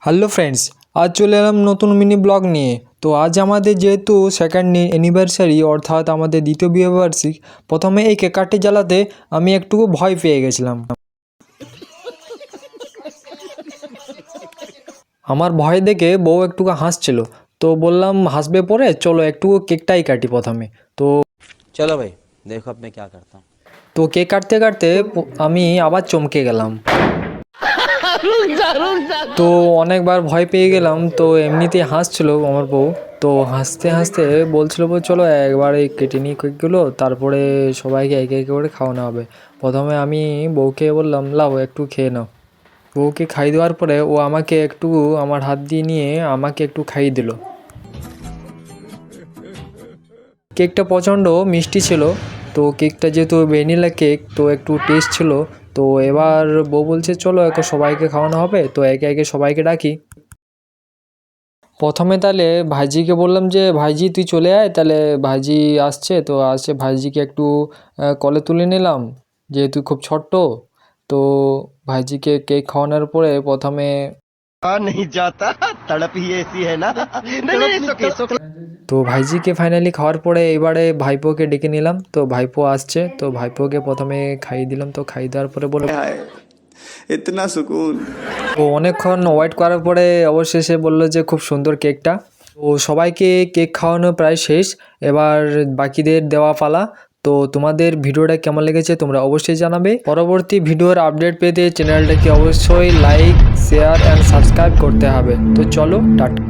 Hello friends, আজ চলে এলাম নতুন মিনি ব্লগ নিয়ে। তো আজ আমাদের যেহেতু সেকেন্ড অ্যানিভার্সারি অর্থাৎ আমাদের দ্বিতীয় বিবাহবার্ষিক, প্রথমে এই কেক কাটতে জ্বালাতে আমি একটু ভয় পেয়ে গেছিলাম। আমার ভয় দেখে বউ একটু হাসছিল, তো বললাম হাসবে পরে, চলো একটু কেকটাই কাটি প্রথমে। তো चलो भाई देखो अब मैं क्या करता हूँ। তো কেক কাটতে কাটতে আমি আবার চমকে গেলাম। তো অনেকবার ভয় পেয়ে গেলাম, তো এমনিতেই হাসছিল আমার বউ। তো হাসতে হাসতে বলছিল চলো একবারে কেটে নিই কেকগুলো, তারপরে সবাইকে একে একে করে খাওয়ানো হবে। প্রথমে আমি বউকে বললাম লাও একটু খেয়ে নাও। বউকে খাইয়ে দেওয়ার পরে ও আমাকে একটু আমার হাত দিয়ে নিয়ে আমাকে একটু খাইয়ে দিল। কেকটা প্রচণ্ড মিষ্টি ছিল। তো কেকটা যেহেতু ভ্যানিলা কেক, তো একটু টেস্ট ছিল। তো এবার বউ বলছে চলো এখন সবাইকে খাওয়ানো হবে, তো একে একে সবাইকে ডাকি। প্রথমে তাহলে ভাইজিকে বললাম যে ভাইজি তুই চলে আয়, তাহলে ভাইজি আসছে, তো আসছে ভাইজিকে একটু কোলে তুলে নিলাম, যেহেতু খুব ছোট্ট। তো ভাইজিকে কেক খাওয়ানোর পরে প্রথমে नहीं जाता तड़प ही ऐसी है ना नहीं नहीं তো ভাইজিকে ফাইনালি খাওয়ার পরে এবারে ভাইপোকে ডেকে নিলাম। তো ভাইপো আসছে, তো ভাইপোকে প্রথমে খাইয়ে দিলাম। তো খাইয়ে দেওয়ার পরে বলে इतना सुकून। তো অনেকক্ষণ ওয়েট করার পরে অবশেষে বললো যে খুব সুন্দর কেকটা। তো সবাইকে কেক খাওয়ানো প্রায় শেষ, এবার বাকিদের দেওয়া পালা। তো তোমাদের ভিডিওটা কেমন লেগেছে তোমরা অবশ্যই জানাবে। পরবর্তী ভিডিওর আপডেট পেতে চ্যানেলটাকে অবশ্যই লাইক, শেয়ার অ্যান্ড সাবস্ক্রাইব করতে হবে। তো চলো টাটা।